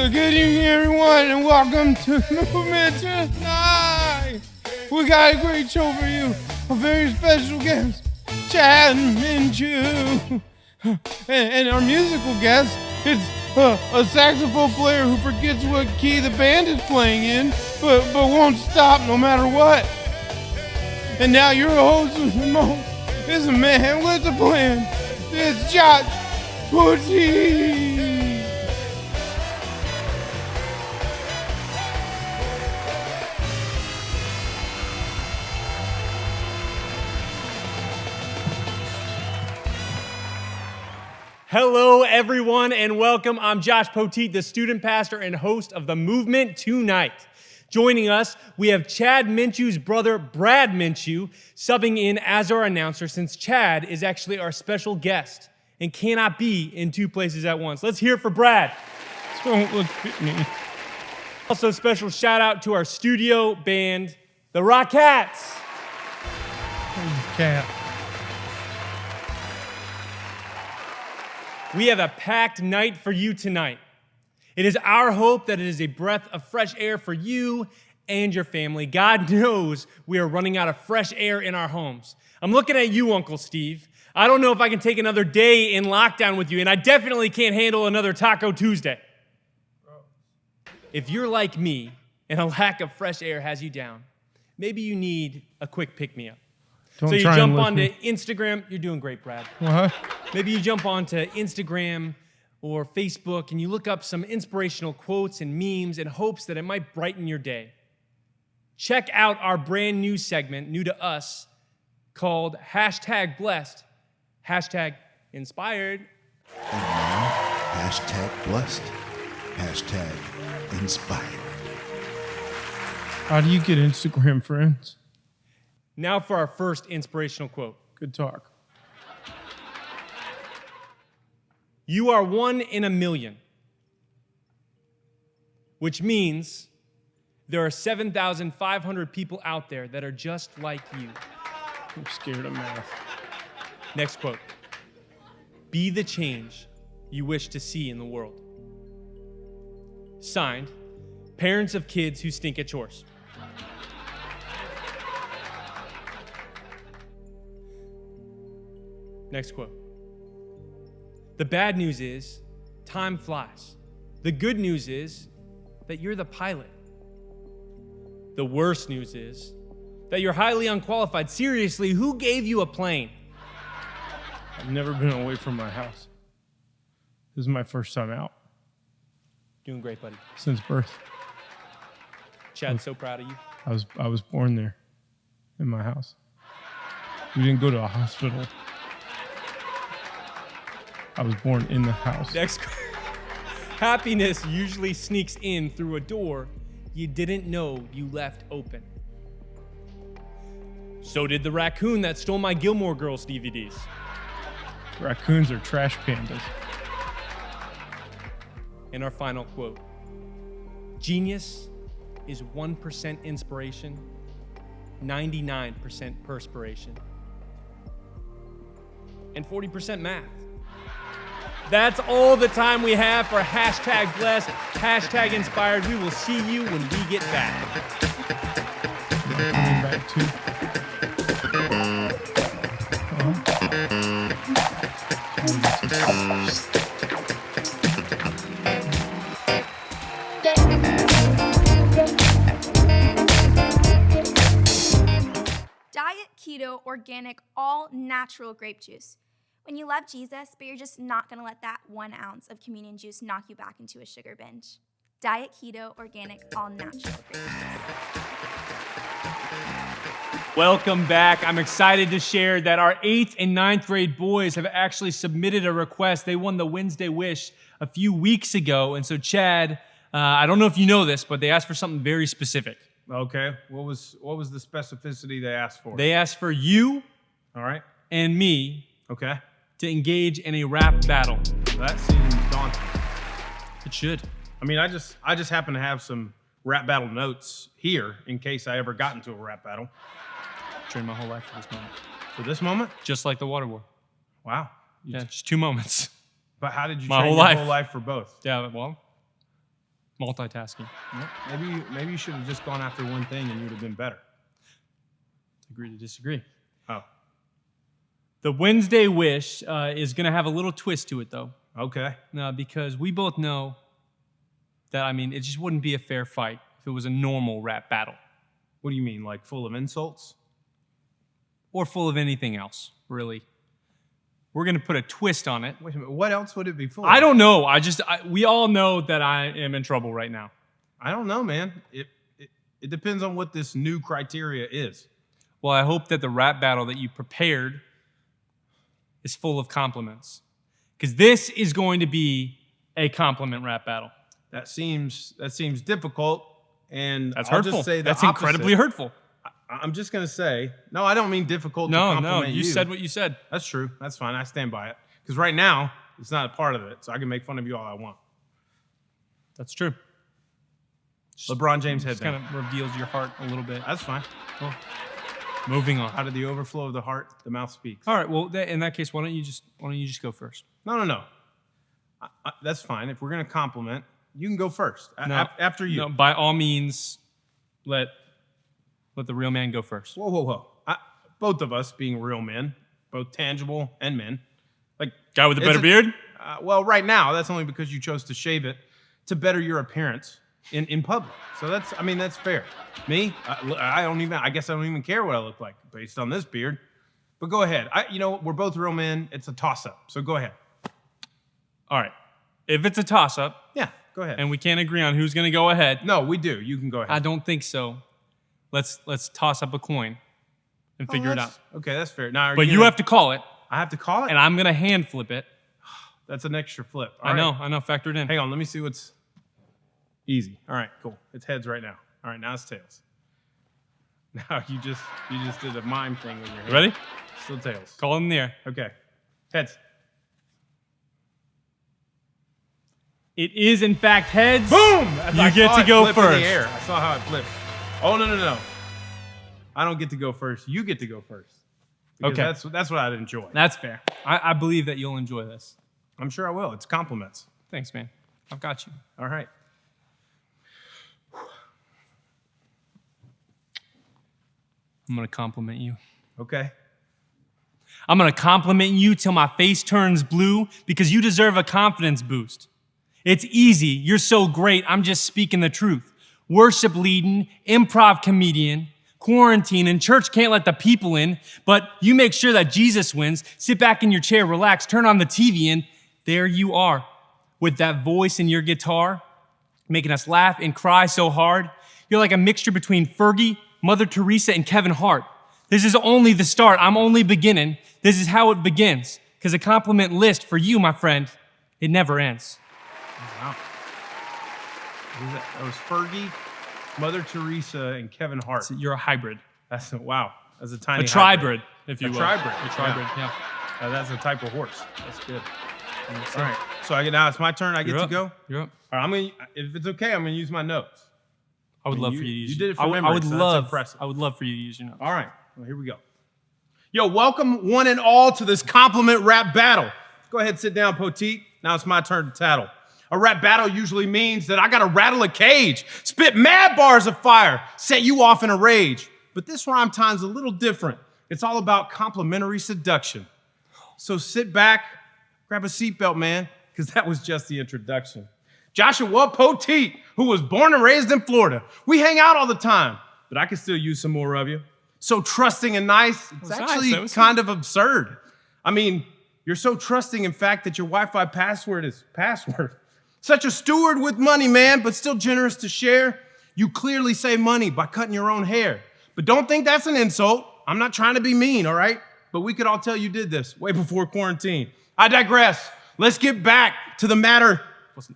Good evening, everyone, and welcome to Movement Tonight. We got a great show for you. A very special guest, Chad Minchew. And our musical guest is a saxophone player who forgets what key the band is playing in, but won't stop no matter what. And now your host with the most is a man with a plan. It's Chad Minchew. Hello, everyone, and welcome. I'm Josh Poteet, the student pastor and host of the Movement Tonight. Joining us, we have Chad Minchew's brother, Brad Minchew, subbing in as our announcer since Chad is actually our special guest and cannot be in two places at once. Let's hear it for Brad. Don't look at me. Also, special shout out to our studio band, the Rockettes. Cat. We have a packed night for you tonight. It is our hope that it is a breath of fresh air for you and your family. God knows we are running out of fresh air in our homes. I'm looking at you, Uncle Steve. I don't know if I can take another day in lockdown with you, and I definitely can't handle another Taco Tuesday. If you're like me and a lack of fresh air has you down, maybe you need a quick pick-me-up. So you jump onto Instagram. You're doing great, Brad. What? Maybe you jump onto Instagram or Facebook and you look up some inspirational quotes and memes in hopes that it might brighten your day. Check out our brand new segment, new to us, called #Blessed, #Inspired. And now, #Blessed, #Inspired. How do you get Instagram friends? Now for our first inspirational quote. Good talk. You are 1 in a million, which means there are 7,500 people out there that are just like you. I'm scared of math. Next quote. Be the change you wish to see in the world. Signed, parents of kids who stink at chores. Next quote. The bad news is, time flies. The good news is that you're the pilot. The worst news is that you're highly unqualified. Seriously, who gave you a plane? I've never been away from my house. This is my first time out Doing great, buddy. since birth. Chad, so proud of you. I was born there, in my house. We didn't go to a hospital. I was born in the house. Next. Happiness usually sneaks in through a door you didn't know you left open. So did the raccoon that stole my Gilmore Girls DVDs. Raccoons are trash pandas. And our final quote. Genius is 1% inspiration, 99% perspiration, and 40% math. That's all the time we have for #Blessed, #Inspired. We will see you when we get back. Coming back too. Diet, keto, organic, all natural grape juice. When you love Jesus, but you're just not going to let that 1 ounce of communion juice knock you back into a sugar binge. Diet, keto, organic, all natural grape juice. Welcome back. I'm excited to share that our 8th and 9th grade boys have actually submitted a request. They won the Wednesday Wish a few weeks ago. And so, Chad, I don't know if you know this, but they asked for something very specific. Okay. What was the specificity they asked for? They asked for you All right. and me Okay. to engage in a rap battle. That seems daunting. It should. I mean, I just happen to have some rap battle notes here in case I ever got into a rap battle. Trained my whole life for this moment. For this moment? Just like the water war. Wow. Yeah, just 2 moments. But how did you My train whole your life. whole life for both? Yeah, well, Multitasking. Maybe you should have just gone after one thing and you'd have been better. Agree to disagree. Oh, The Wednesday wish is going to have a little twist to it, though, okay. because we both know that, it just wouldn't be a fair fight if it was a normal rap battle What do you mean, like full of insults? or full of anything else, really. We're going to put a twist on it. Wait a minute, what else would it be full of? I don't know. We all know that I am in trouble right now. I don't know, man. It depends on what this new criteria is. Well, I hope that the rap battle that you prepared is full of compliments, because this is going to be a compliment rap battle. That seems difficult, and That's I'll hurtful. just say the That's opposite. incredibly hurtful. I'm just gonna say, no, I don't mean difficult to No, compliment you said what you said. That's true. That's fine. I stand by it. Because right now, it's not a part of it, so I can make fun of you all I want. That's true. LeBron James Just headband. kind of reveals your heart a little bit. That's fine. Well, moving on. Out of the overflow of the heart, the mouth speaks. All right. Well, in that case, why don't you just go first? No. That's fine. If we're gonna compliment, you can go first. No. After you. No, by all means, let the real man go first. Whoa. Both of us being real men, both tangible and men. Like Guy with a it's better beard? Well, right now, that's only because you chose to shave it to better your appearance in public. So that's fair. Me, I guess I don't even care what I look like based on this beard. But go ahead. We're both real men. It's a toss-up. So go ahead. All right. If it's a toss-up Yeah, go ahead. and we can't agree on who's going to go ahead, No, we do. You can go ahead. I don't think so. Let's toss up a coin and figure it out. Okay, that's fair. Now, But you have to call it, I have to call it? and I'm going to hand flip it. That's an extra flip. All I right. know. Factor it in. Hang on, let me see what's easy. All right, cool. It's heads right now. All right, now it's tails. Now you just did a mime thing with your head. Ready? Still tails. Call it in the air. Okay. Heads. It is, in fact, heads. Boom! You get to go In first. the air. I saw how it flipped. Oh, no. I don't get to go first. You get to go first. Because Okay. That's what I'd enjoy. That's fair. I believe that you'll enjoy this. I'm sure I will. It's compliments. Thanks, man. I've got you. All right. I'm going to compliment you. Okay. I'm going to compliment you till my face turns blue because you deserve a confidence boost. It's easy. You're so great. I'm just speaking the truth. Worship leading, improv comedian, quarantine, and church can't let the people in, but you make sure that Jesus wins. Sit back in your chair, relax, turn on the TV, and there you are with that voice and your guitar, making us laugh and cry so hard. You're like a mixture between Fergie, Mother Teresa, and Kevin Hart. This is only the start. I'm only beginning. This is how it begins. Because a compliment list for you, my friend, it never ends. Wow. That was Fergie, Mother Teresa, and Kevin Hart. So you're a hybrid. Wow. That's a tiny A tribrid, if you A will. tribrid. A tribrid, yeah. That's a type of horse. That's good. All right. So now it's my turn. I get You're to up. go. You're up. All right. If it's okay, I'm gonna use my notes. I would love you- for you to use. you did it for I would memory, so that's love. impressive. I would love for you to use your notes. All right. Well, here we go. Yo, welcome one and all to this compliment rap battle. Go ahead, sit down, Poteet. Now it's my turn to tattle. A rap battle usually means that I gotta rattle a cage, spit mad bars of fire, set you off in a rage. But this rhyme time's a little different. It's all about complimentary seduction. So sit back, grab a seatbelt, man, because that was just the introduction. Joshua Poteet, who was born and raised in Florida. We hang out all the time, but I could still use some more of you. So trusting and nice, it's That was actually nice. That was kind of absurd. I mean, you're so trusting, in fact, that your Wi-Fi password is password. Such a steward with money, man, but still generous to share. You clearly save money by cutting your own hair. But don't think that's an insult. I'm not trying to be mean, all right? But we could all tell you did this way before quarantine. I digress. Let's get back to the matter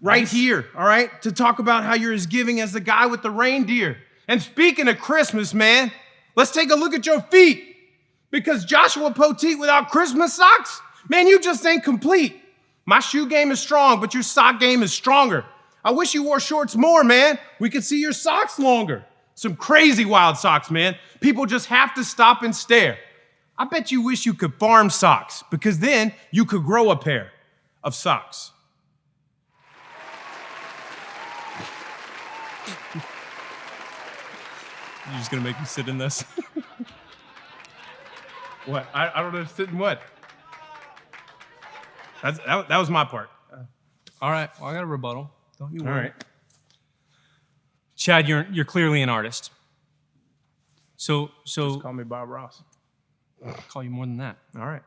right here, all right? To talk about how you're as giving as the guy with the reindeer. And speaking of Christmas, man, let's take a look at your feet. Because Joshua Poteet without Christmas socks, man, you just ain't complete. My shoe game is strong, but your sock game is stronger. I wish you wore shorts more, man. We could see your socks longer. Some crazy wild socks, man. People just have to stop and stare. I bet you wish you could farm socks, because then you could grow a pair of socks. You're just gonna make me sit in this? What? I don't understand what? That was my part. All right. Well, I got a rebuttal. Don't you All worry. right. Chad, you're clearly an artist. So Just call me Bob Ross. I'll call you more than that. All right.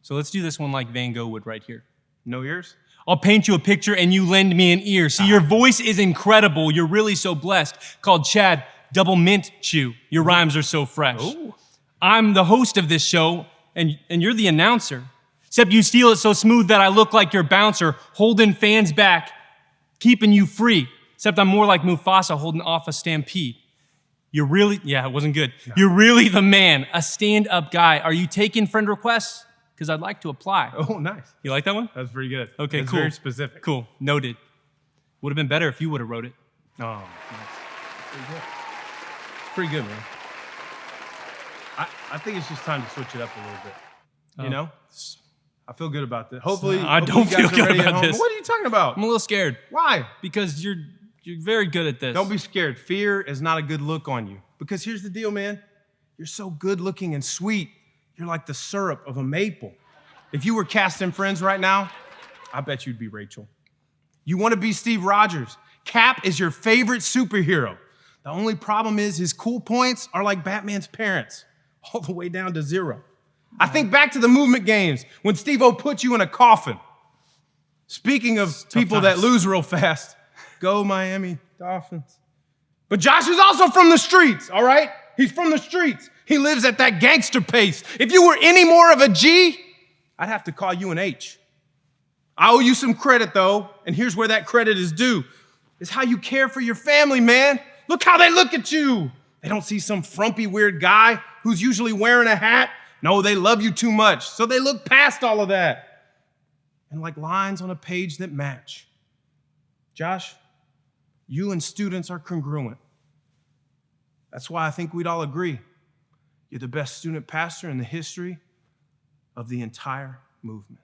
So let's do this one like Van Gogh would right here. No ears? I'll paint you a picture and you lend me an ear. See, your voice is incredible. You're really so blessed. Called Chad Minchew. Your rhymes are so fresh. Ooh. I'm the host of this show, and you're the announcer. Except you steal it so smooth that I look like your bouncer, holding fans back, keeping you free. Except I'm more like Mufasa holding off a stampede. You're really, yeah, it wasn't good. No. You're really the man, a stand-up guy. Are you taking friend requests? Because I'd like to apply. Oh, nice. You like that one? That's pretty good. Okay, That's cool. very specific. Cool, noted. Would have been better if you would have wrote it. Oh, nice. Pretty good. It's pretty good, man. I think it's just time to switch it up a little bit. You know? I feel good about this. Hopefully, I don't feel good about this. What are you talking about? I'm a little scared. Why? Because you're very good at this. Don't be scared. Fear is not a good look on you. Because here's the deal, man. You're so good looking and sweet. You're like the syrup of a maple. If you were casting friends right now, I bet you'd be Rachel. You want to be Steve Rogers. Cap is your favorite superhero. The only problem is his cool points are like Batman's parents, all the way down to 0. I think back to the movement games when Steve-O put you in a coffin. Speaking of people that lose real fast, go Miami Dolphins. But Josh is also from the streets, all right? He's from the streets. He lives at that gangster pace. If you were any more of a G, I'd have to call you an H. I owe you some credit, though, and here's where that credit is due. It's how you care for your family, man. Look how they look at you. They don't see some frumpy, weird guy who's usually wearing a hat. No, they love you too much, so they look past all of that. And like lines on a page that match. Josh, you and students are congruent. That's why I think we'd all agree. You're the best student pastor in the history of the entire movement.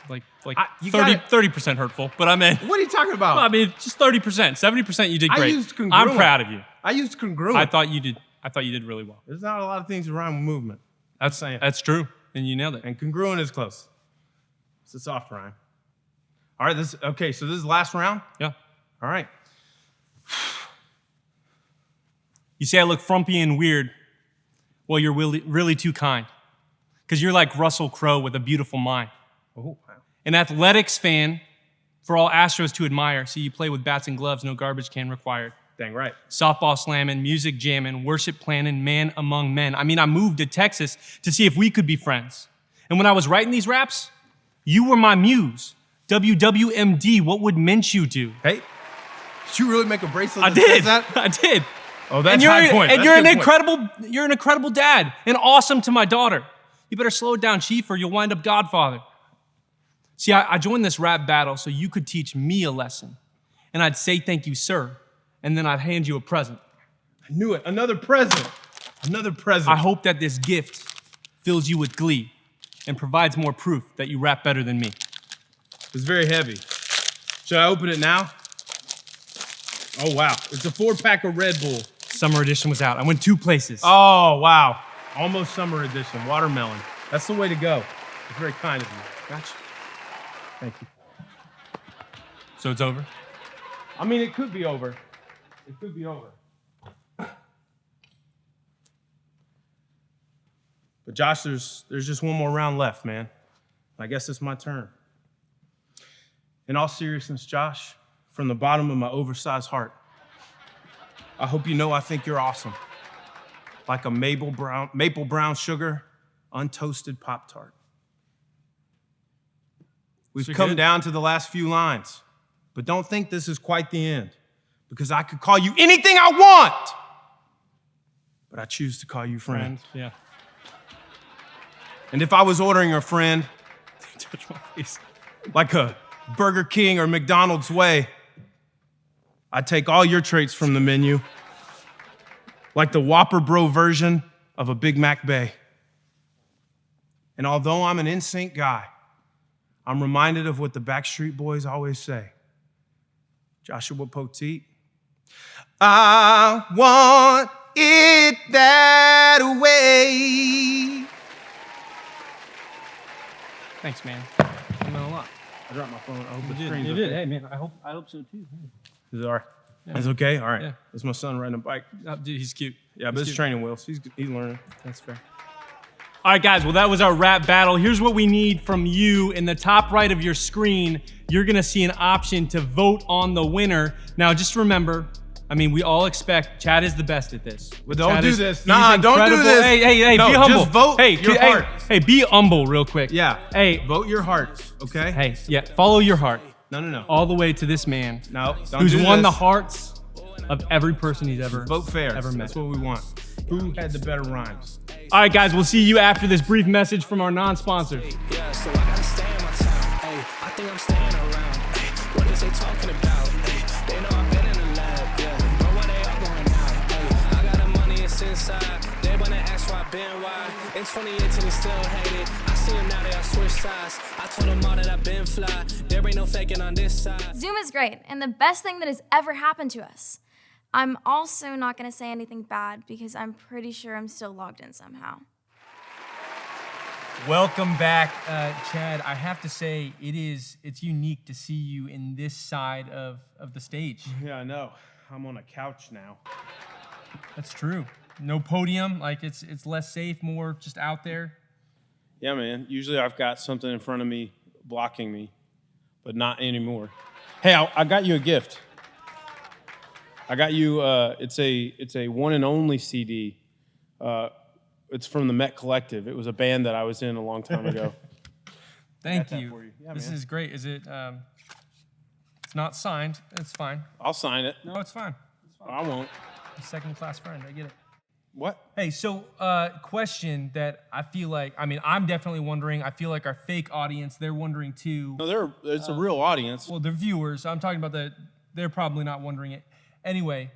Like you 30% hurtful, but I meant. What are you talking about? Well, I mean, just 30%. 70% you did great. I used congruent. I'm proud of you. I used congruent. I thought you did really well. There's not a lot of things that rhyme with movement. That's true, and you nailed it. And congruent is close. It's a soft rhyme. All right, so this is the last round? Yeah. All right. You say I look frumpy and weird. Well, you're really too kind. Because you're like Russell Crowe with a beautiful mind. Oh, wow. An athletics fan for all Astros to admire. See, you play with bats and gloves, no garbage can required. Dang right. Softball slamming, music jamming, worship planning, man among men. I mean, I moved to Texas to see if we could be friends. And when I was writing these raps, you were my muse. WWMD, what would Minchew do? Hey, did you really make a bracelet I that did. says that? I did. Oh, that's high point. And That's you're an good point. you're an incredible dad and awesome to my daughter. You better slow it down, Chief, or you'll wind up Godfather. See, I joined this rap battle so you could teach me a lesson. And I'd say thank you, sir. And then I'd hand you a present. I knew it. Another present. Another present. I hope that this gift fills you with glee and provides more proof that you rap better than me. It's very heavy. Should I open it now? Oh, wow. It's a 4-pack of Red Bull. Summer edition was out. I went 2 places. Oh, wow. Almost summer edition. Watermelon. That's the way to go. It's very kind of you. Gotcha. Thank you. So it's over? I mean, it could be over. It could be over. But Josh, there's just one more round left, man. I guess it's my turn. In all seriousness, Josh, from the bottom of my oversized heart, I hope you know I think you're awesome. Like a maple brown sugar, untoasted Pop-Tart. We've come down to the last few lines, but don't think this is quite the end, because I could call you anything I want, but I choose to call you friend. Yeah. And if I was ordering a friend, Touch my face. like a Burger King or McDonald's way, I'd take all your traits from the menu, like the Whopper Bro version of a Big Mac Bay. And although I'm an in-sync guy, I'm reminded of what the Backstreet Boys always say. Joshua Poteet. I want it that way. Thanks, man. That meant a lot. I dropped my phone. I hope the You screen's did. okay. Hey, man, I hope so too. Is it all right? It's okay? All right. Yeah. That's my son riding a bike. Dude, he's cute. Yeah, but it's training wheels. He's learning. That's fair. All right, guys. Well, that was our rap battle. Here's what we need from you. In the top right of your screen, you're going to see an option to vote on the winner. Now, just remember, I mean, we all expect Chad is the best at this. Well, don't Chad do is- this. he's Nah, don't do incredible. this. Hey, No, be humble. just vote hey, your hey, heart. Hey, be humble real quick. Yeah. Hey, Vote your heart, okay? hey, yeah, follow your heart No. all the way to this man No, don't who's do won the this. hearts of every person he's ever Vote fair. ever met. That's what we want. Who had the better rhymes? All right, guys, we'll see you after this brief message from our non-sponsors. Yeah, so I gotta stay in my town. Ay, I think I'm staying around. Ay, what is they talking about? Ay, they know I've been in the lab. Yeah, but why they all going out? Ay, I got the money, it's inside. They wanna ask why I been why. In 2018, they still hate it. I see them now, they all switch sides. I told them all that I've been fly. There ain't no faking on this side. Zoom is great and the best thing that has ever happened to us. I'm also not going to say anything bad because I'm pretty sure I'm still logged in somehow. Welcome back, Chad. I have to say, it's unique to see you in this side of the stage. Yeah, I know. I'm on a couch now. That's true. No podium, like it's less safe, more just out there. Yeah, man. Usually I've got something in front of me blocking me, but not anymore. Hey, I got you a gift. I got you. It's a one and only CD. It's from the Met Collective. It was a band that I was in a long time ago. Thank that you. for you. Yeah, This man. is great. Is it? It's not signed. It's fine. I'll sign it. No, it's fine. I won't. A second-class friend. I get it. What? Hey, so question that I feel like, I mean, I'm definitely wondering. I feel like our fake audience, they're wondering too. No, it's a real audience. Well, the viewers, I'm talking about they're probably not wondering it. Anyway,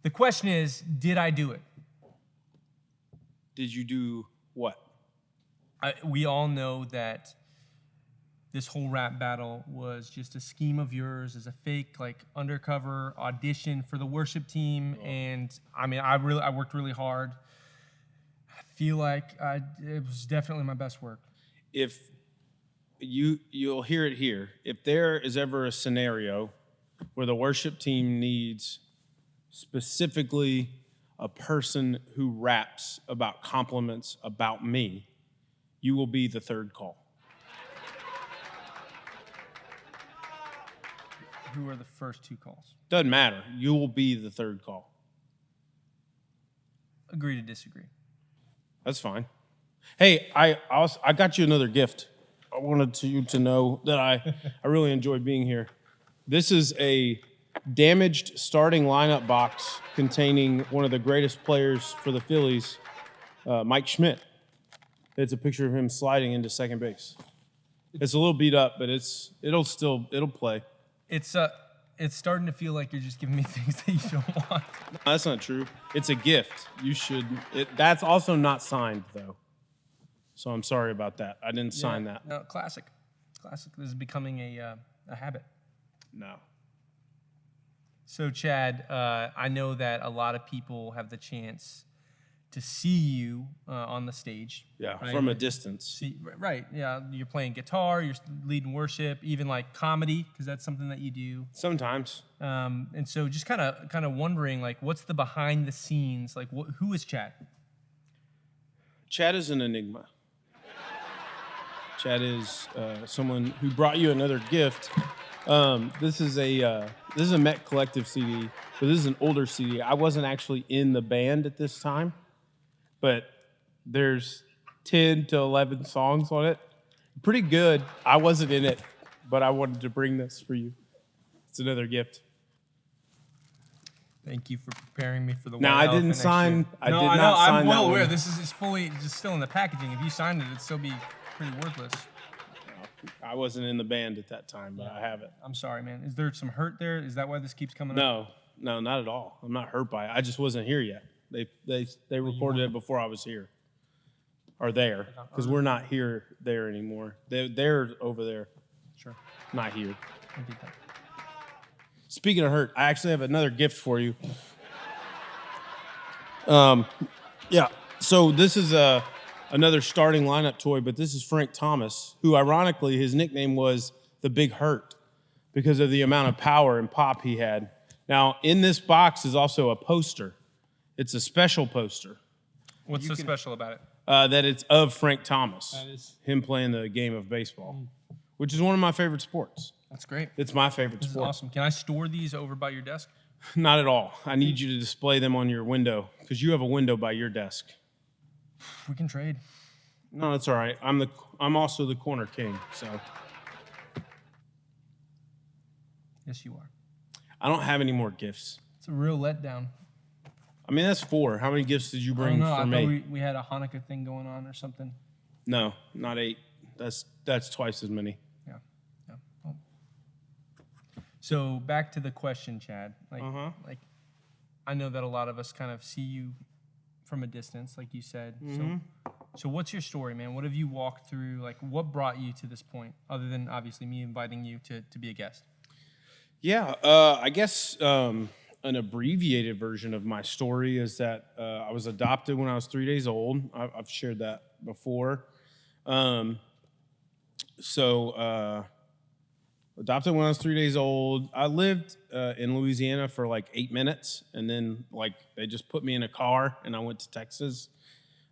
the question is, did I do it? Did you do what? We all know that this whole rap battle was just a scheme of yours as a fake, like, undercover audition for the worship team. And I mean, I worked really hard. I feel like it was definitely my best work. If you'll hear it here. If there is ever a scenario where the worship team needs specifically a person who raps about compliments about me, you will be the third call. Who were the first two calls? Doesn't matter. You will be the third call. Agree to disagree. That's fine. Hey, I got you another gift. I wanted you to know that I really enjoyed being here. This is a damaged starting lineup box containing one of the greatest players for the Phillies, Mike Schmidt. It's a picture of him sliding into second base. It's a little beat up, but it'll play. It's starting to feel like you're just giving me things that you don't want. No, that's not true. It's a gift. That's also not signed though. So I'm sorry about that. I didn't sign that. No, classic. This is becoming a habit. No. So, Chad, I know that a lot of people have the chance to see you on the stage. Yeah, right? from a distance. See, right, yeah. You're playing guitar, you're leading worship, even like comedy, because that's something that you do. Sometimes. And so just kind of wondering, like, what's the behind the scenes? Like, who is Chad? Chad is an enigma. Chad is someone who brought you another gift. This is a Met Collective CD, but this is an older CD. I wasn't actually in the band at this time, but there's 10 to 11 songs on it. Pretty good. I wasn't in it, but I wanted to bring this for you. It's another gift. Thank you for preparing me for the Now, white I elephant didn't next sign. year. I No, did I know. not sign I'm well that aware. one. This is fully just still in the packaging. If you signed it, it'd still be pretty worthless. I wasn't in the band at that time, but I have it. I'm sorry, man. Is there some hurt there? Is that why this keeps coming up? No, not at all. I'm not hurt by it. I just wasn't here yet. They recorded it before I was here. are there because we're not there anymore. They're over there, Sure. not here. I get that. Speaking of hurt, I actually have another gift for you. Yeah. So this is another starting lineup toy, but this is Frank Thomas, who ironically his nickname was the Big Hurt because of the amount of power and pop he had. Now in this box is also a poster. It's a special poster What's so special about it? that it's of Frank Thomas, That is- him playing the game of baseball, which is one of my favorite sports. That's great. It's my favorite This is sport. awesome. Can I store these over by your desk? Not at all. I need you to display them on your window because you have a window by your desk. We can trade. No, that's all right. I'm also the corner king, so Yes, you are. I don't have any more gifts. It's a real letdown. I mean, that's 4. How many gifts did you I bring don't know. for I me? thought we had a Hanukkah thing going on or something. No, not 8. That's twice as many. Yeah. Well. So back to the question, Chad. Like, I know that a lot of us kind of see you from a distance, like you said. So what's your story, man? What have you walked through? Like, what brought you to this point, other than obviously me inviting you to be a guest? Yeah, I guess an abbreviated version of my story is that I was adopted when I was 3 days old. I've shared that before. Adopted when I was 3 days old. I lived in Louisiana for like 8 minutes, and then like they just put me in a car, and I went to Texas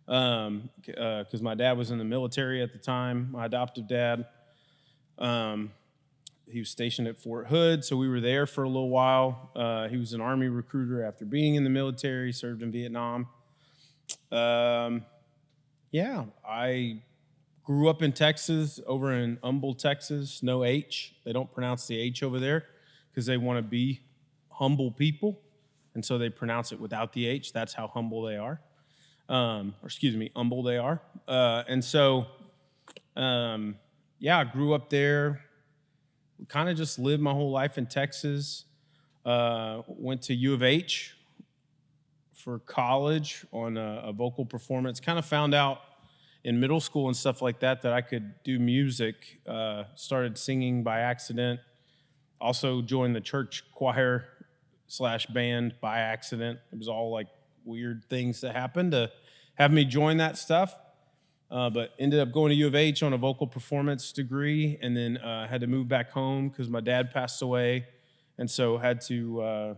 because my dad was in the military at the time. My adoptive dad. He was stationed at Fort Hood, so we were there for a little while. He was an Army recruiter after being in the military, served in Vietnam. I grew up in Texas, over in Humble, Texas, no H. They don't pronounce the H over there because they want to be humble people, and so they pronounce it without the H. That's how humble they are. Humble they are. I grew up there. Kind of just lived my whole life in Texas. Went to U of H for college on a vocal performance. Kind of found out in middle school and stuff like that I could do music. Started singing by accident. Also joined the church choir / band by accident. It was all like weird things that happened to have me join that stuff. But ended up going to U of H on a vocal performance degree, and then had to move back home because my dad passed away, and so had to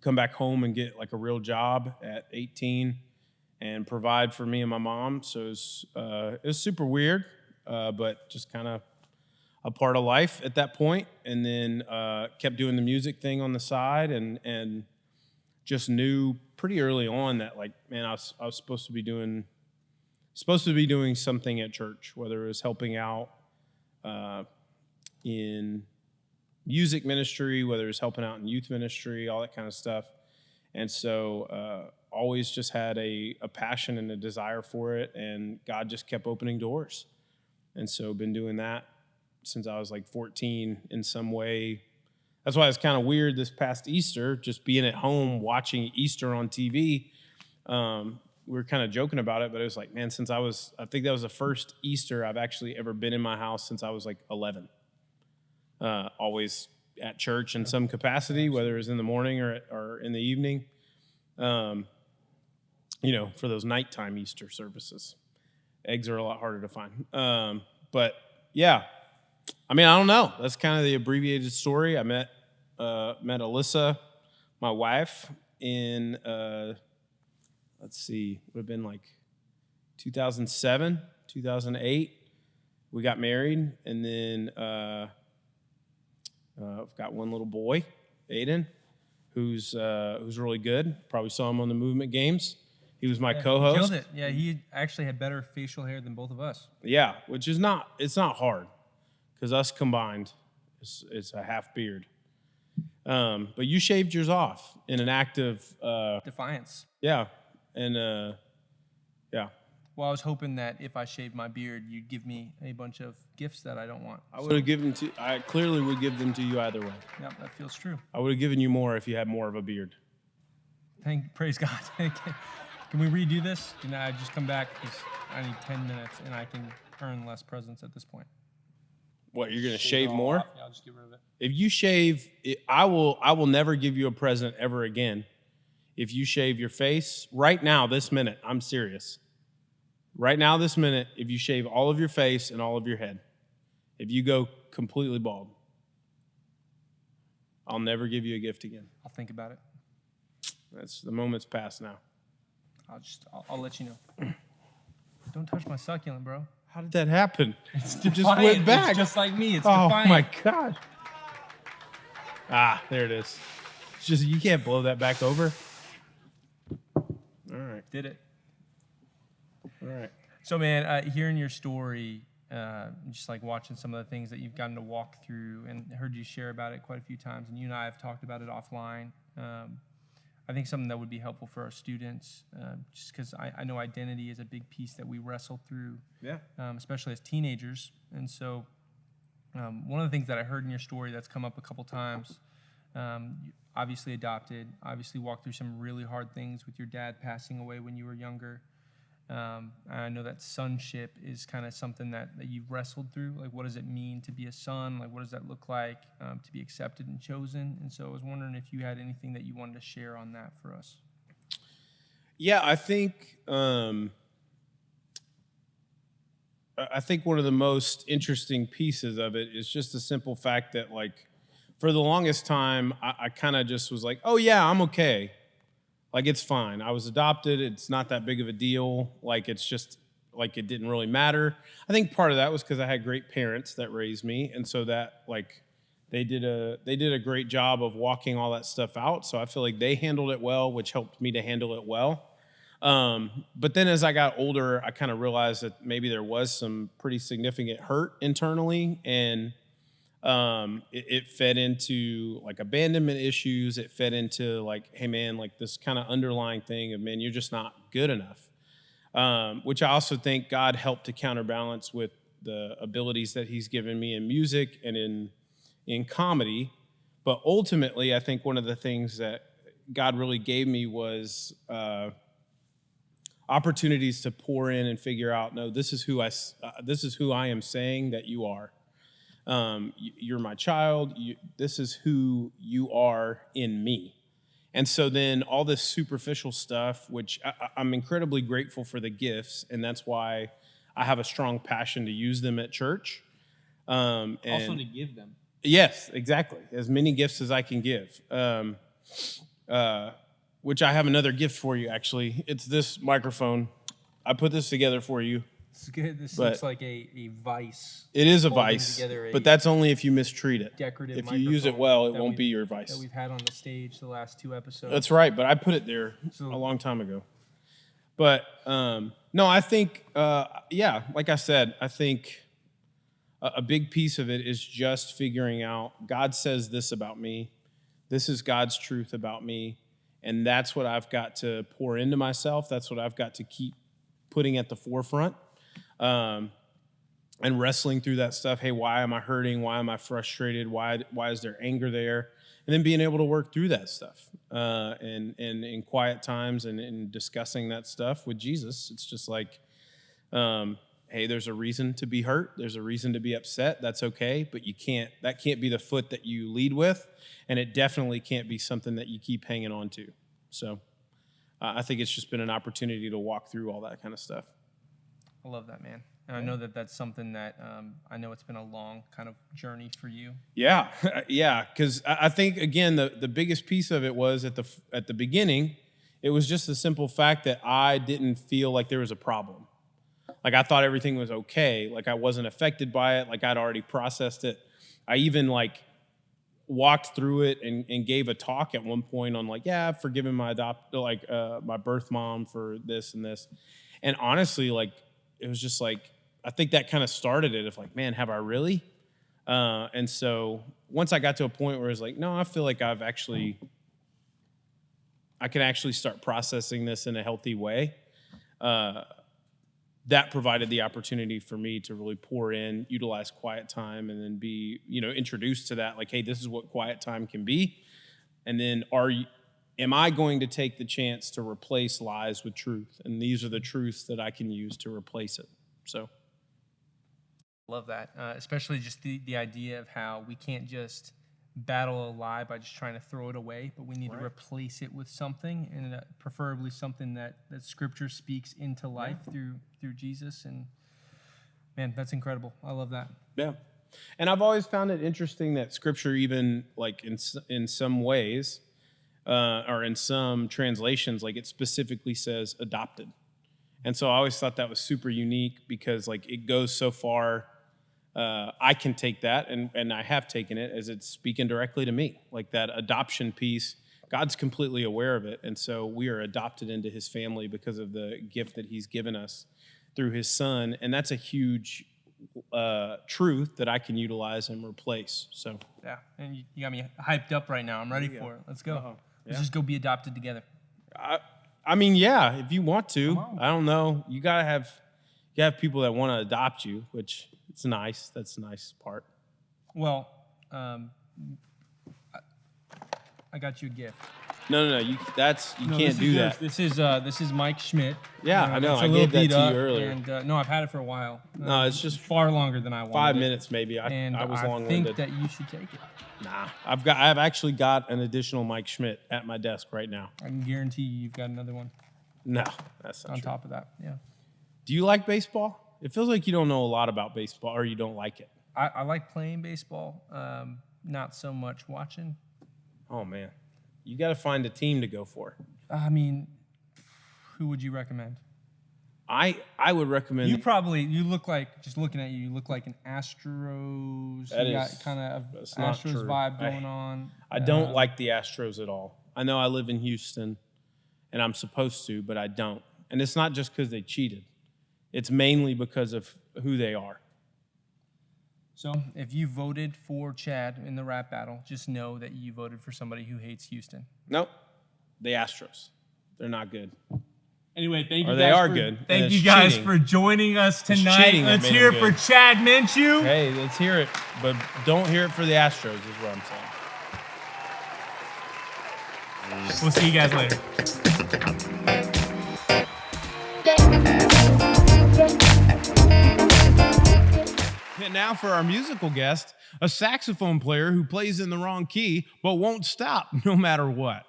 come back home and get like a real job at 18 and provide for me and my mom. So it was super weird, but just kind of a part of life at that point. And then kept doing the music thing on the side, and just knew pretty early on that like, man, I was supposed to be doing something at church, whether it was helping out in music ministry, whether it was helping out in youth ministry, all that kind of stuff. And so always just had a passion and a desire for it, and God just kept opening doors. And so been doing that since I was like 14 in some way. That's why it's kind of weird this past Easter, just being at home watching Easter on TV. We were kind of joking about it, but it was like, man, I think that was the first Easter I've actually ever been in my house since I was like 11. Always at church in some capacity, whether it was in the morning or in the evening, for those nighttime Easter services. Eggs are a lot harder to find. But yeah, I mean, I don't know. That's kind of the abbreviated story. I met Alyssa, my wife, in let's see, would have been like 2007, 2008. We got married, and then I've got one little boy, Aiden, who's really good. Probably saw him on the movement games. He was my co-host. Killed it. Yeah, he actually had better facial hair than both of us. Yeah, which is not hard, because us combined, it's a half beard. But you shaved yours off in an act of Defiance. Yeah. And yeah. Well, I was hoping that if I shaved my beard, you'd give me a bunch of gifts that I don't want. I clearly would give them to you either way. Yeah, that feels true. I would have given you more if you had more of a beard. Praise God. Can we redo this? Can I just come back because I need 10 minutes and I can earn less presents at this point? What, you're gonna shave more? Yeah, I'll just get rid of it. If you shave, I will never give you a present ever again. If you shave your face right now, this minute, I'm serious. Right now, this minute, if you shave all of your face and all of your head, if you go completely bald, I'll never give you a gift again. I'll think about it. That's the moment's passed now. I'll let you know. Don't touch my succulent, bro. How did that happen? It just Defiant. went back. It's just like me. It's Oh defiant. my God. Ah, there it is. It's just, you can't blow that back over. All right. Did it. All right. So, man, hearing your story, just like watching some of the things that you've gotten to walk through and heard you share about it quite a few times, and you and I have talked about it offline. I think something that would be helpful for our students, just because I know identity is a big piece that we wrestle through, especially as teenagers. And so one of the things that I heard in your story that's come up a couple times, you obviously adopted, obviously walked through some really hard things with your dad passing away when you were younger. I know that sonship is kind of something that you've wrestled through. Like, what does it mean to be a son? Like, what does that look like to be accepted and chosen? And so I was wondering if you had anything that you wanted to share on that for us. Yeah, I think one of the most interesting pieces of it is just the simple fact that, like, for the longest time, I kind of just was like, oh, yeah, I'm okay. Like, it's fine. I was adopted. It's not that big of a deal. Like, it's just, like, it didn't really matter. I think part of that was because I had great parents that raised me. And so that, like, they did a great job of walking all that stuff out. So I feel like they handled it well, which helped me to handle it well. But then as I got older, I kind of realized that maybe there was some pretty significant hurt internally. And it fed into like abandonment issues. It fed into like, hey man, like this kind of underlying thing of, man, you're just not good enough. Which I also think God helped to counterbalance with the abilities that he's given me in music and in comedy. But ultimately, I think one of the things that God really gave me was opportunities to pour in and figure out, no, this is who I am saying that you are. You're my child. This is who you are in me. And so then all this superficial stuff, which I'm incredibly grateful for the gifts, and that's why I have a strong passion to use them at church. And Also to give them. Yes, exactly. As many gifts as I can give. Which I have another gift for you, actually. It's this microphone. I put this together for you. It's good. This looks like a vice. It is a holding vice, together a but that's only if you mistreat it. decorative If you use it microphone well, it that won't be we've- your vice. That we've had on the stage the last 2 episodes. That's right, but I put it there So- a long time ago. But no, I think, like I said, I think a big piece of it is just figuring out, God says this about me. This is God's truth about me. And that's what I've got to pour into myself. That's what I've got to keep putting at the forefront. And wrestling through that stuff. Hey, why am I hurting? Why am I frustrated? Why is there anger there? And then being able to work through that stuff. And in quiet times and in discussing that stuff with Jesus, it's just like, hey, there's a reason to be hurt. There's a reason to be upset. That's okay. But that can't be the foot that you lead with. And it definitely can't be something that you keep hanging on to. So I think it's just been an opportunity to walk through all that kind of stuff. I love that, man. And I know that that's something that I know it's been a long kind of journey for you. Yeah, yeah. Because I think again, the biggest piece of it was at the beginning, it was just the simple fact that I didn't feel like there was a problem. Like I thought everything was okay. Like I wasn't affected by it. Like I'd already processed it. I even like walked through it and gave a talk at one point on like, yeah, I've forgiven my my birth mom for this and this. And honestly, like it was just like, I think that kind of started it of like, man, have I really? And so once I got to a point where it's like, no, I feel like I can actually start processing this in a healthy way. That provided the opportunity for me to really pour in, utilize quiet time, and then be, introduced to that. Like, hey, this is what quiet time can be. And then am I going to take the chance to replace lies with truth? And these are the truths that I can use to replace it. So. Love that, especially just the idea of how we can't just battle a lie by just trying to throw it away, but we need to replace it with something, and preferably something that Scripture speaks into life through Jesus. And man, that's incredible. I love that. Yeah. And I've always found it interesting that Scripture, even like in some ways, or in some translations, like it specifically says adopted. And so I always thought that was super unique because like it goes so far. I can take that, and I have taken it as it's speaking directly to me. Like that adoption piece, God's completely aware of it. And so we are adopted into his family because of the gift that he's given us through his son. And that's a huge truth that I can utilize and replace. So yeah, and you got me hyped up right now. I'm ready for it. Let's go. Let's just go be adopted together. I mean, yeah, if you want to. I don't know. You have people that want to adopt you, which it's nice. That's the nice part. Well, I got you a gift. No. You can't do that. This is Mike Schmidt. Yeah, I know. I gave that to you earlier. And no, I've had it for a while. No, it's just far longer than I wanted. 5 minutes maybe. I was I long-winded. think that you should take it. Nah, I've actually got an additional Mike Schmidt at my desk right now. I can guarantee you've got another one. No, that's not on true. top of that. Yeah. Do you like baseball? It feels like you don't know a lot about baseball, or you don't like it. I like playing baseball, not so much watching. Oh man, you got to find a team to go for. I mean, who would you recommend? I would recommend. You look like, just looking at you look like an Astros. That you is, got kind of that's not Astros true. vibe going on. I don't like the Astros at all. I know I live in Houston, and I'm supposed to, but I don't. And it's not just because they cheated. It's mainly because of who they are. So if you voted for Chad in the rap battle, just know that you voted for somebody who hates Houston. Nope. The Astros. They're not good. Anyway, thank you Or guys. they are good. Thank you guys cheating. for joining us tonight. cheating that Let's made hear them for good. Chad Minchew. Hey, let's hear it. But don't hear it for the Astros is what I'm saying. We'll see you guys later. And now for our musical guest, a saxophone player who plays in the wrong key but won't stop no matter what.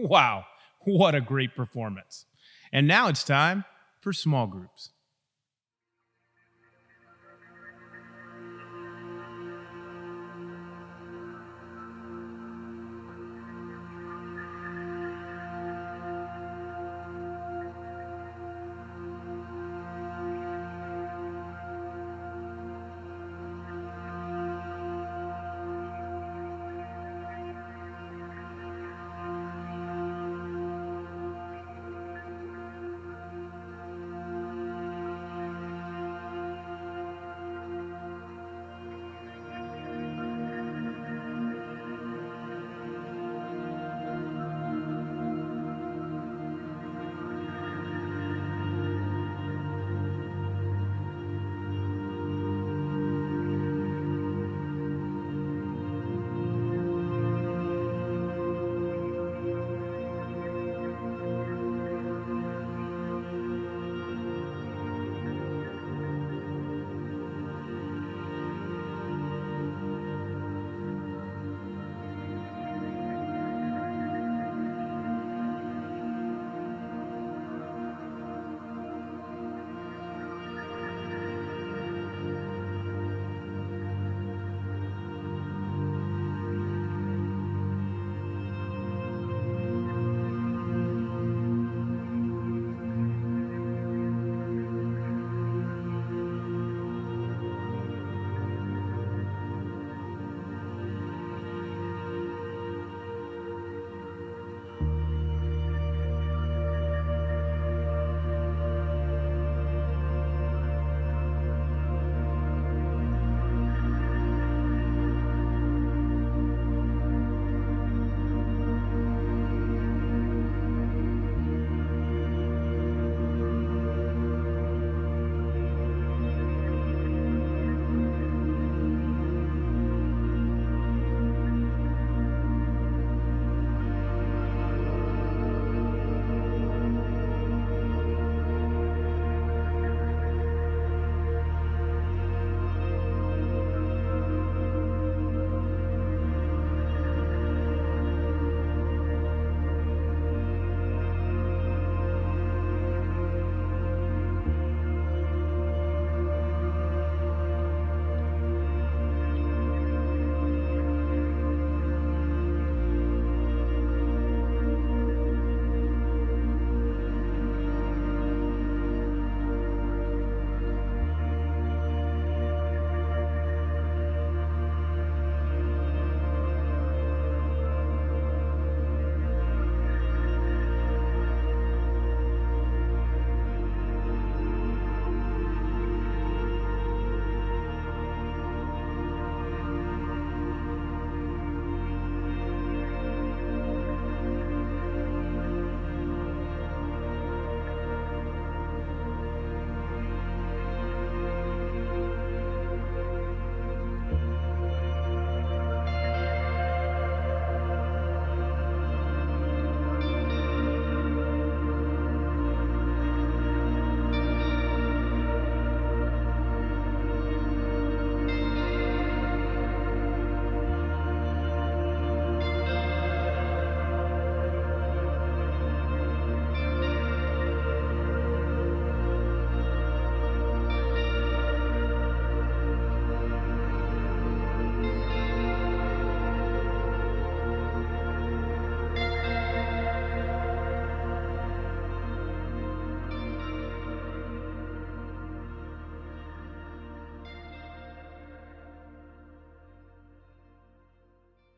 Wow, what a great performance. And now it's time for small groups.